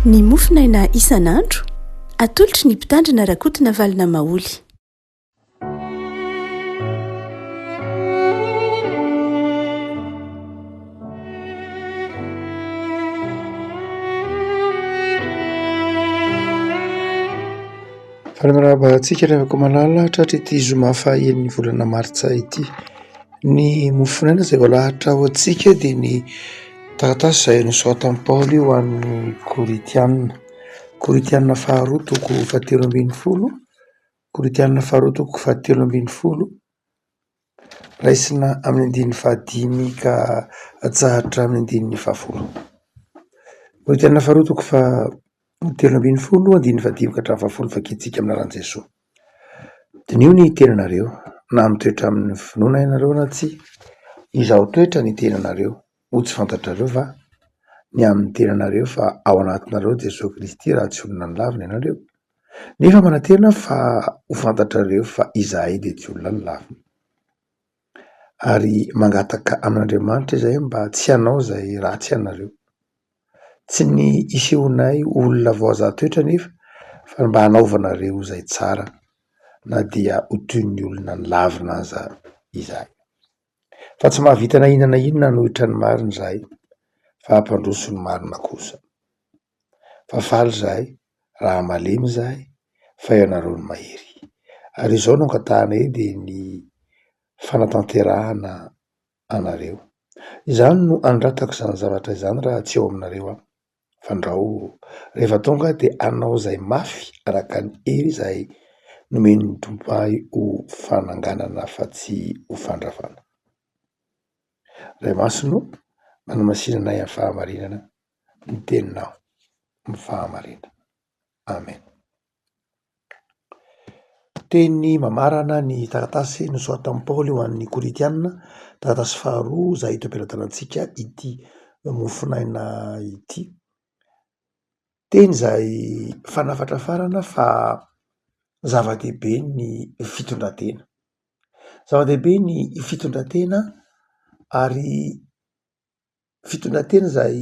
Ny mofinaina isan'andro atolotry ny mpitandrina rakotina valina maoly. Faramarahaba antsika rehefa malala tratra ity zoma fahaen'ny volana martsa ity. Ny mofinaina izay voalahatra ho antsika dia ny taratasy izay nosoratan'i Paoly ho an'ny Koritianina. Koritianina faharoa toko 17, Koritianina faharoa toko 17, raisina amin'ny 15 ka atsahatra amin'ny 10. Koritianina faharoa toko 17, 15 ka hatramin'ny 10 vakitsika amin'ny anaran'i Jesosy. Dinio ny tenanareo, na mitoetra amin'ny finoana ianareo na tsia. Izaho toetra ny tenanareo, ho tsy fantatrareo va? Ny amin'ny tenanareo fa ao anatinareo Jesosy Kristy raha tsy olona ny lavina ianareo. Nefa manantena fa ho fantatrareo fa izahay dia tsy olona ny lavina. Ary mangataka amin'Andriamanitra izahay mba tsy hanao izay ratsy ianareo. Tsy ny isehonay olona voazaha toetra nefa, fa mba hanaovanareo izay tsara, na dia ho toy ny olona ny lavina aza izahay. Fa tsy mahavita na inona anohitra ny marina izahay, fa hampandroso ny marina kosa. Fa faly izahay, raha malemy izahay, fa ianareo ny mahery. Ary izao no ankatahanay dia ny fanatanterahana anareo. Izany no andratako izany zavatra izany raha tsy eo aminareo aho. Fandraho rehefa tonga dia hanao izay mafy araka ny hery izay nomeny Tompoay ho fananganana fa tsy ho fandravana. Ray Masino, manamasinana amin'ny fahamarinana, ny teninao, ny fahamarinana. Amen. Teny mamarana ny taratasy nosoratan'i Paoly ho an'ny Koritianina, taratasy faharoa izay hita am-pelatanantsika ity mofinaina ity. Teny izay fanafatra farana fa zava-dehibe ny fitondratena. Zava-dehibe ny fitondratena ary fitondratena izay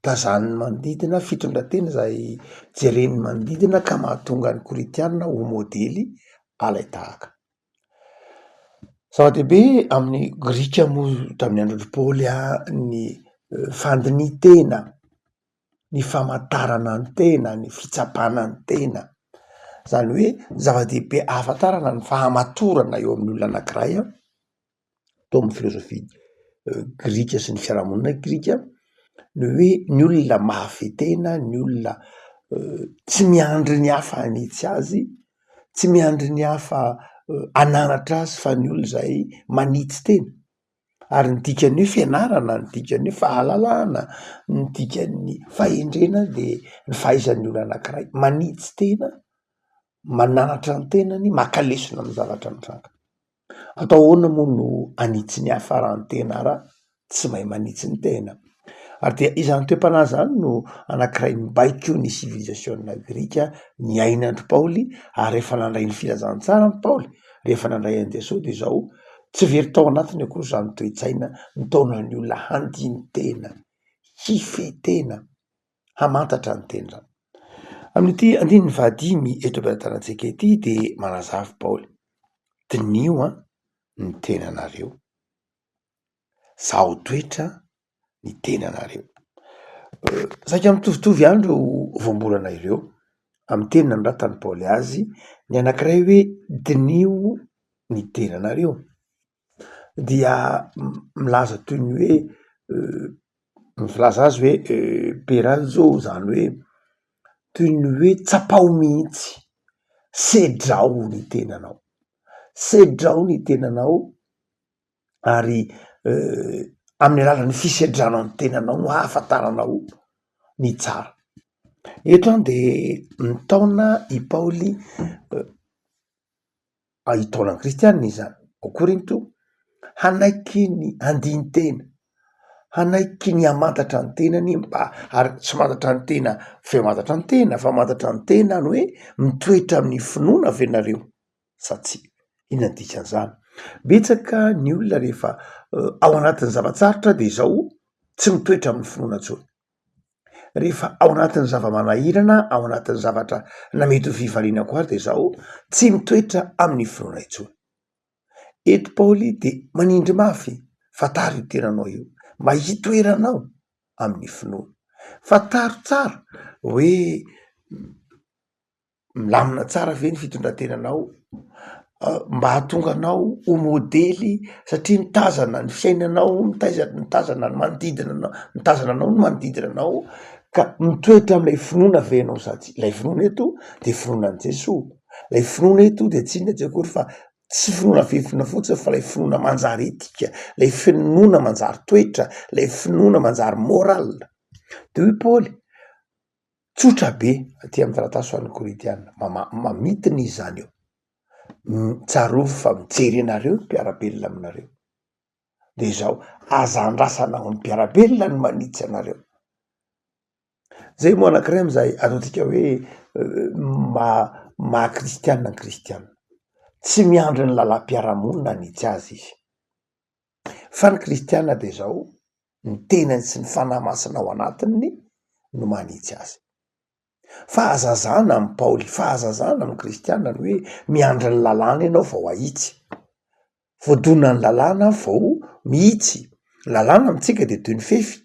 tazan'ny manodidina, fitondratena izay jeren'ny manodidina ka mahatonga ny Koritianina ho modely alaitahaka. Zava-dehibe amin'ny Grika moa tamin'ny andron'i Paoly ny fandinitena, ny famantarana ny tena, ny fitsapana ny tena. Izany hoe zava-dehibe ahafantarana ny fahamatorana eo amin'ny olona anankiray, tao amin'ny filozofia Grika sy ny fiarahamonina Grika, ny hoe ny olona mafy tena, ny olona tsy miandry ny hafa hanitsy azy, tsy miandry ny hafa hananatra azy, fa ny olona izay manitsy tena. Ary ny dikan'ny hoe fianarana, ny dikan'ny hoe fahalalahana, ny dikan'ny fahendrena dia ny fahaizan'ny olona anankiray manitsy tena, mananatra ny tenany, makalesona amin'ny zavatra mitranga. Atao ahoana moa no hanitsy ny hafa raha ny tena raha tsy mahay manitsy ny tena? Ary dia izany toepanahy izany no anankiray mibaiko ny sivilizasiona Grika ny ainandry Paoly, ary rehefa nandray ny filazantsara ny Paoly, rehefa nandray an'i Jesosy dia izao tsy very tao anatiny akory izany toe-tsaina nitaona ny olona handiny tena, hifehy tena, hamantatra ny tena. Amin'ity 15 eto am-pelatanantsika ity dia manazava Paoly: dinio ny tenanareo, zaho toetra ny tenanareo. Saika mitovitovy andro voambolana ireo amin'ny teny nanoratany Paoly azy. Ny anankiray hoe dinio ny tenanareo dia milaza toy ny hoe milaza azy hoe perazo, izany hoe toy ny hoe tsapao mihitsy, sedrao ny tenanao, sedrao ny tenanao, ary amin'ny alalan'ny fisedranao ny tenanao no ahafantaranao ny tsara. Eto dia nitaona i Paoly ahitaonan'ny Kristianina izany ao Korinto, hanaiky ny handiny tena, hanaiky ny hamantatra ny tenany, mba ary tsy mantatra ny tena fe mantatra ny tena, fa mantatra ny tena ny hoe mitoetra amin'ny finoana avy ianareo sa tsia. Inona ny dikan'izany? Betsaka ny olona rehefa ao anatin'ny zavatsarotra dia izao tsy mitoetra amin'ny finoana intsony. rehefa ao anatin'ny zava-manahirana ao anatin'ny zavatra na mety ho fivaliana ko ary de zao tsy mitoetra amin'ny finoana intsony. Eto Paoly de manindry mafy fa taro io tenanao io mba hitoeranao amin'ny finoana fa taro tsara hoe milamina tsara ve ny fitondrantenanao mba hahatonga anao ho modely satria mitazana ny fiainanao mitazana ny manodidina anao mitazana anao ny manodidina anao ka mitoetra am'ilay finoana venao sady ilay finoana eto de finoanan' Jesoa lay finoana eto de tsy inona tsy akory fa tsy finoana fefina fotsiny fa lay finoana manjary etika lay finoana manjary toetra lay finoana manjary moral de hoe Paoly tsotra be aty amin'ny taratasy ho an'ny Korintiana mamitiny izy zany eo tsarovy fa mijery anareo ny mpiarabelona aminareo de zao aza andrasana ho ny mpiarabelona ny manitsy anareo zay moa anankiray am'izay ataotsika hoe maha kristianina ny kristianina tsy miandry ny lalam-piarahamonina nitsy azy izy fa ny kristianina de zao ny tenany sy ny fanahy masina ao anatiny no manitsy azy fahazazana amin'ny Paoly fahazazana amin'ny kristianina ny hoe miandry ny lalàna ianao vao ahitsy voadona ny lalàna vao mihitsy lalàna amitsika de toy ny fefy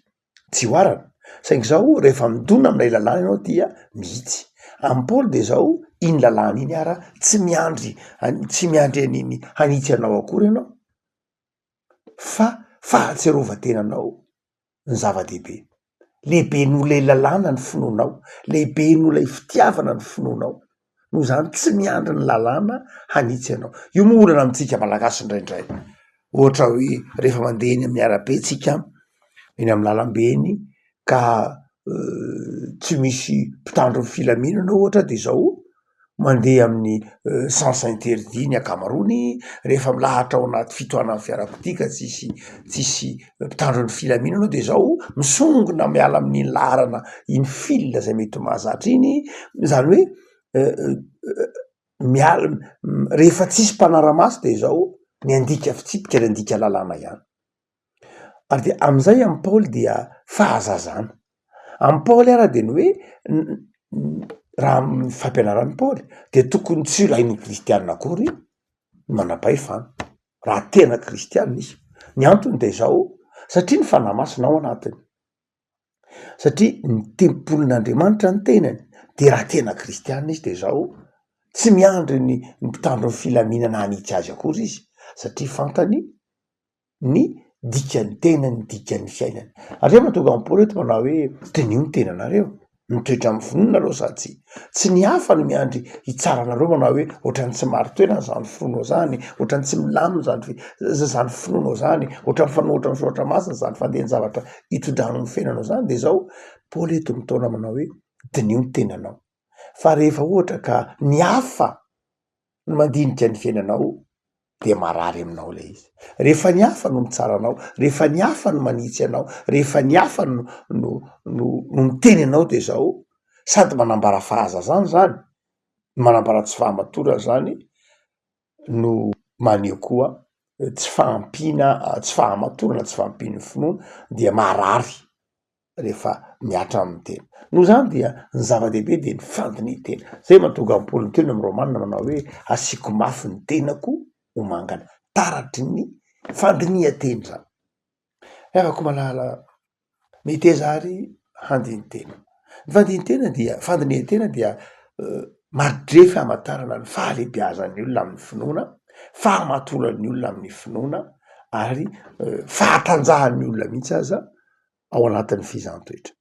tsy hoarana saingy zao rehefa midona amin'ilay lalàna ianao dia mihitsy amin'ny Paoly de zao iny lalàna iny ara tsy miandry an'iny hanitsy anao akory ianao fa fahatserovatenanao ny zava-dehibe lehibe no lay lalàna ny finoanao lehibe no lay fitiavana ny finoanao no zany tsy miandry ny lalàna hanitsy anao io moa olana amitsika malagasy indraindray ohatra hoe rehefa mandeha eny amin'ny arabe tsika eny amin'ny lalambe eny ka tsy misy mpitandro ny filaminana ohatra de zao mandeha amin'ny sens interdit ny akamarony rehefa milahatra ao anaty fitohanan'ny fiarakodia ka tsisy mpitandro ny filaminana de zao misongona miala amin'iny laharana iny fil zay mety mahazatra iny zany hoe miala rehefa tsisy mpanara-maso de zao ny andika fitsipika ny andika lalàna ihany ary de am'izay amin'ny Paoly dia fahazazana amin'ny Paoly ara de ny hoe raha amin'ny fampianaran'ny Paoly de tokony tsy ilain'ny kristianina akory manam-pahefana raha tena kristianina izy ny antony de zao satria ny fanahy masina ao anatiny satria ny tempolin'Andriamanitra ny tenany de raha tena kristianina izy de zao tsy miandry ny mpitandro ny filaminana hanitsy azy akory izy satria fantany ny dikany tenany dikany fiainany ary mahatonga amin'ny Paoly eto manao hoe tenio ny tenanareo mitoetra amin'ny finoana aloha sady tsy ny hafa no miandry hitsaranareo manao hoe ohatrany tsy mari-toerana zany finoanao zany ohatrany tsy milamina zany finoanao zany ohatrany fanohatra ny soratra masina zany fandehany zavatra hitondrano ny fiainanao zany de zao Paoly eto mitaona manao hoe dinio ny tenanao fa rehefa ohatra ka ny hafa no mandinika ny fiainanao de marary aminao lay izy rehefa ny hafa no mitsaranao rehefa ny hafa no manitsy anao rehefa ny hafa no miteny anao de zao sady manambara fahazazana zany manambara tsy fahamatorana zany no maneho koa tsy fahampiana tsy fahamatorana tsy fahampiany finoana dia marary rehefa miatra amin'ny tena no zany dia ny zava-dehibe de ny fandiny tena zay mahatonga amin'ny Paoly teny amin'ny Romanina manao hoe asiako mafy ny tenako ho mangana taratry ny fandinihan-teny zany afaka malala mety azary handiny-tena ny fandiny-tena dia fandinihan-tena dia maridrefy hamatarana ny fahalehibiazan'ny olona amin'ny finoana fahamatorany olona amin'ny finoana ary fahatanjahan'ny olona mihitsy aza ao anatin'ny fizahantsoetra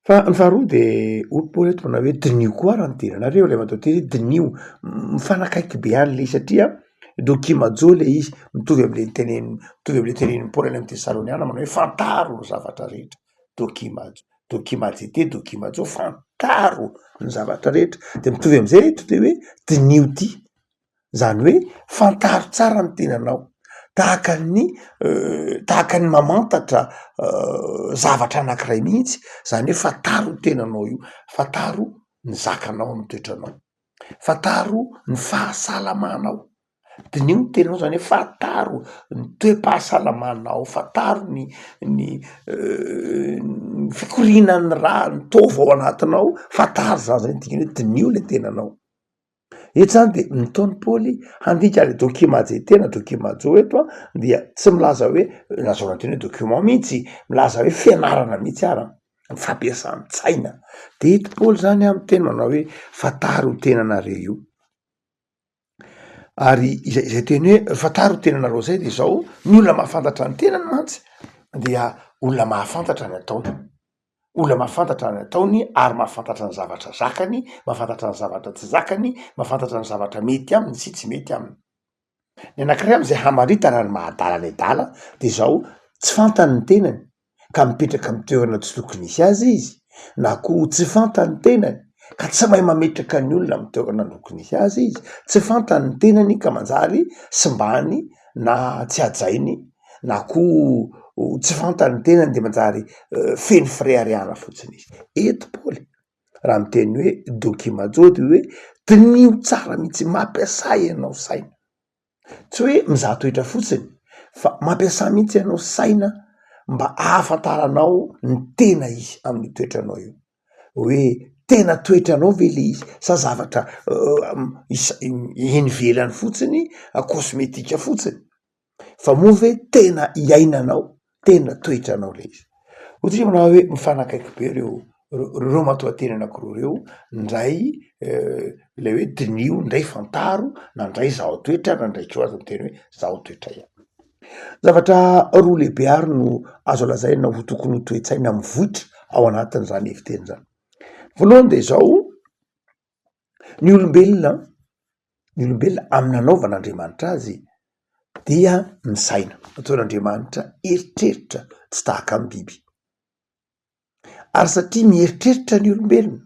fa ny faharoa de olo Paoly eto manao hoe dinio koa raha ny tenanareo lay matao teny hoe dinio mifanakaiky be any le satria dokimajo le izy mitovy am'le tenen'ny Paoly any amin'ny Tesaloniana manao hoe fantaro ny zavatra rehetra dokimajete dokimajo fantaro ny zavatra rehetra de mitovy am'izay eto de hoe dinio ty zany hoe fantaro tsara ny tenanao tahaka ny mamantatra zavatra anankiray mihitsy zany hoe fantaro ny tenanao io fantaro ny zakanao amin'ny toetranao fantaro ny fahasalamanao dinio ny tenanao zany hoe fataro ny toe-pahasalamanao, fataro ny fikorinan'ny raha ny tova ao anatinao, fataro zany dikany hoe dinio le tenanao. Eto zany de nataony Paoly handika le document tena document eto dia tsy milaza hoe nazona teny hoe document mihitsy, milaza hoe fianarana mihitsy ara ny fampiasan-tsaina. De eto Paoly zany amy teny manao hoe fataro ho tenanareo io. Ary izay teny hoe fataro ho tenanareo zay de zao ny olona mahafantatra ny tenany mantsy dia olona mahafantatra ny ataony, olona mahafantatra ny ataony ary mahafantatra ny zavatra zakany, mahafantatra ny zavatra tsy zakany, mahafantatra ny zavatra mety aminy sy tsy mety aminy. Ny anankiray am'izay hamaritana ny mahadala ny adala de zao tsy fantany ny tenany ka mipetraka amy toerana tsy tokony hisy azy izy, na koa tsy fantany tenany ka tsy mahay mametraka ny olona amy toerana tokony hisy azy izy, tsy fantany ny tenany ka manjary simbany na tsy hajainy, na koa tsy fantany ny tenany de manjary feno firehareana fotsiny izy. Eto Paoly raha miteny hoe document jody hoe dinio tsara mihitsy mampiasa ianao saina, tsy hoe mizaha toetra fotsiny fa mampiasa mihitsy ianao saina mba ahafantaranao ny tena izy amin'ny toetranao io, hoe tena toetranao ve le izy sa zavatra enivelany fotsiny kosmetika fotsiny, fa moa ve tena iainanao, tena toetranao le izy. Ohatry manao hoe mifanakaiky be reo matoa-teny anakiroa reo, ndray le hoe dinio ndray fantaro na ndray zao toetra na ndray koa azo teny hoe zao toetra ihany. Zavatra roa lehibe ary no azo lazaina ho tokony ho toe-tsaina mivoitra ao anatin' zany eviteny zany. Voalohany de zao ny olombelona amin'ny nanaovan'Andriamanitra azy dia ny saina, nataon'Andriamanitra eritreritra tsy tahaka amy biby. Ary satria mieritreritra ny olombelona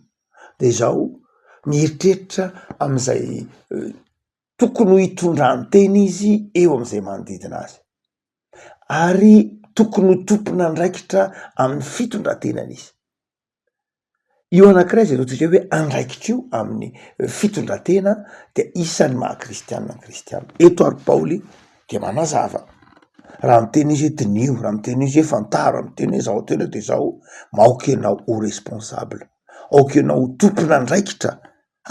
de zao mieritreritra am'izay tokony ho hitondrany teny izy eo am'izay manodidina azy, ary tokony ho tompona andraikitra amin'ny fitondrantenany izy. Io anankiray zay ataotsika hoe andraikitra io amin'ny fitondrantena de isan'ny maha kristianina ny kristianina. Eto ary Paoly de manazava raha miteny izy hoe dinio, raha miteny izy hoe fantaro, raha miteny hoe zao tena de zao maoky ianao ho responsable, aoky ianao ho tompona andraikitra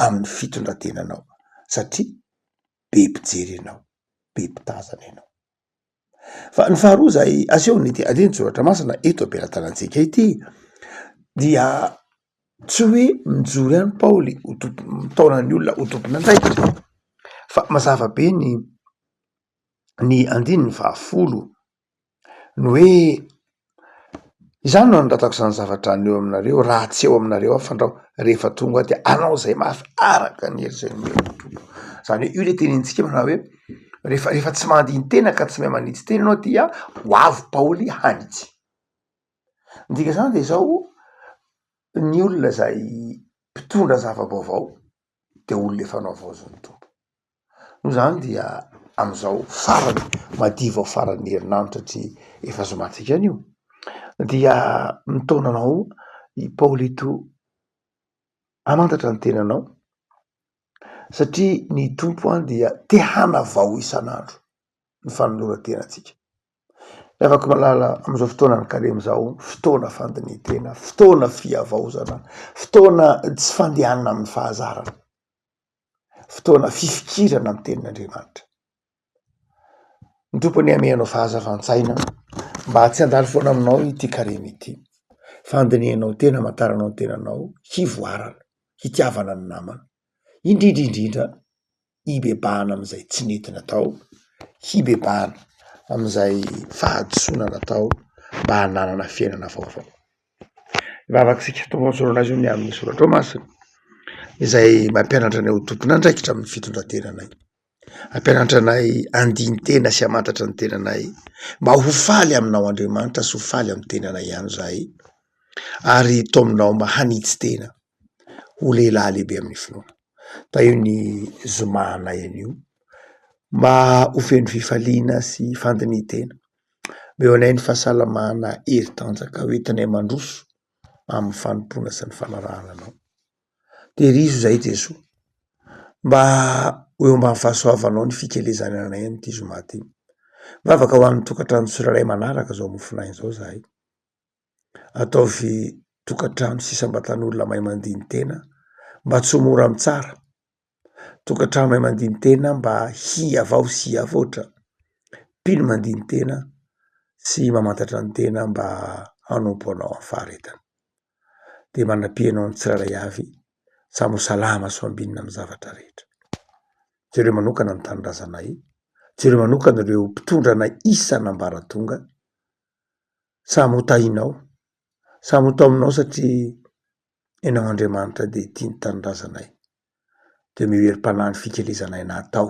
amin'ny fitondrantenanao satria be mpijery ianao, be mpitazana ianao. Fa ny faharoa zay asehony adiny soratra masina eto ampelantanantsika ity dia tsy hoe mijory ihany Paoly mitaona ny olona ho tompona andraikitra, fa mazava be ny andiny ny fahafolo ny hoe izany no andratako zany zavatra ny eo aminareo raha tsy eo aminareo aho fandrao rehefa tonga dia anao zay mafy araka ny hery zay nomerotolo. Zany hoe io le tenintsika manao hoe rehefa tsy mandiny tena ka tsy mahay manitsy tena anao dia ho avy Paoly hanitsy. Ndika zany de zao ny olona zay mpitondra zava-baovao de olona efa naovaozon'ny tompo. No zany dia am'izao farany madiva ao faran'ny herinandro satria efa zomantsika anio dia mitaonanao i Paoly eto hamantatra ny tenanao satria ny tompo any dia te hanavao isan'andro ny fanoloran-tenantsika. Afaka malala am'izao fotoana ny karemy zao, fotoana fandinitena, fotoana fiavaozana, fotoana tsy fandehanana amin'ny fahazarana, fotoana fifikirana amy tenin'Andriamanitra. Ny tompony amenao fahazavantsaina mba tsy handalo foana aminao ity karemy ity, fandinihanao tena mataranao ny tenanao, hivoarana, hitiavana ny namana, indrindrindrindra hibebahana am'izay tsy nentina atao, hibebahana am'izay fahadisoana natao mba hananana fiainana vaovao. Vavakisika tombonsoranazy io ny amin'ny soratra masina izay mampianatra anay ho tompona andraikitra amin'ny fitondrantenanay, ampianatra anay andiny tena sy hamantatra ny tenanay mba ho faly aminao Andriamanitra sy ho faly amin'ny tenanay ihany zahay, ary tominao mba hanitsy tena ho lehilahy lehibe amin'ny finoana. Da io ny zomanay anio mba ho feno fifaliana sy fandinitena, mba eo anay ny fahasalamana heri-tanjaka hoentinay mandroso amin'ny fanompona sy ny fanarahana anao. Terizo zay Jesoa mba ho eo ambany fahasoavanao ny fikelezany anay nyity zoma ty. Vavaka ho an'ny tokatrano tsirairay manaraka zao mofonay zao zahay. Ataovy tokatrano sisambatan'olona mahay mandiny tena mba tsy ho mora mitsara. Tokatrano mahay mandiny tena mba hi avao sy avoatra. Mpino mandiny tena sy mamantatra ny tena mba hanompo anao amin'ny faharetana. De manam-pianao ny tsirairay avy samy ho salama sy ho ambinina amin'ny zavatra rehetra. Jereo manokana ny tanindrazanay, jereo manokana ireo mpitondranay isan'ambaratonga, samy ho tahinao, samy ho tao aminao satria ianao Andriamanitra de tia ny tanindrazanay. De mierim-panahy ny fikelezanay natao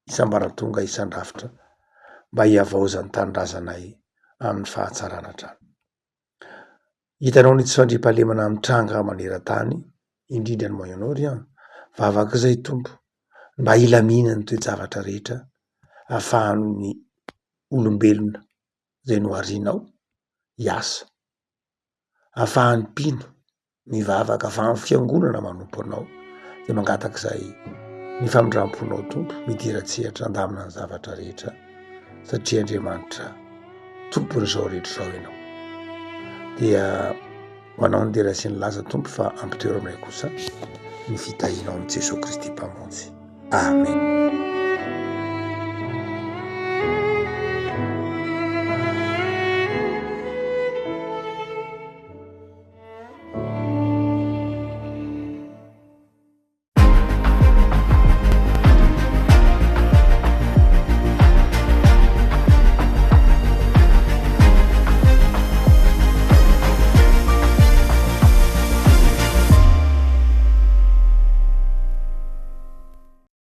isam-baratonga isan-drafitra mba hiavaozan'ny tanindrazanay amin'ny fahatsarana hatrany. Hitanao ny tsy fandriampahalemana amin'ny tranga maneran-tany, indrindra ny Moyen-Orient, vavaka zay tompo, mba ilamina ny toe-javatra rehetra ahafahan'ny olombelona zay noharianao hiasa, ahafahan'ny mpino mivavaka, ahafahan'ny fiangonana manompo anao, de mangatak'izay ny famindramponao tompo midiratsehatra andamina ny zavatra rehetra satria Andriamanitra tompon'izao rehetra zao ianao. Dia hoanao ny dera sy ny laza tompo fa ampitoero aminay kosa ny fitahinao amin'ny Jesosy Kristy mpamonjy. Amen.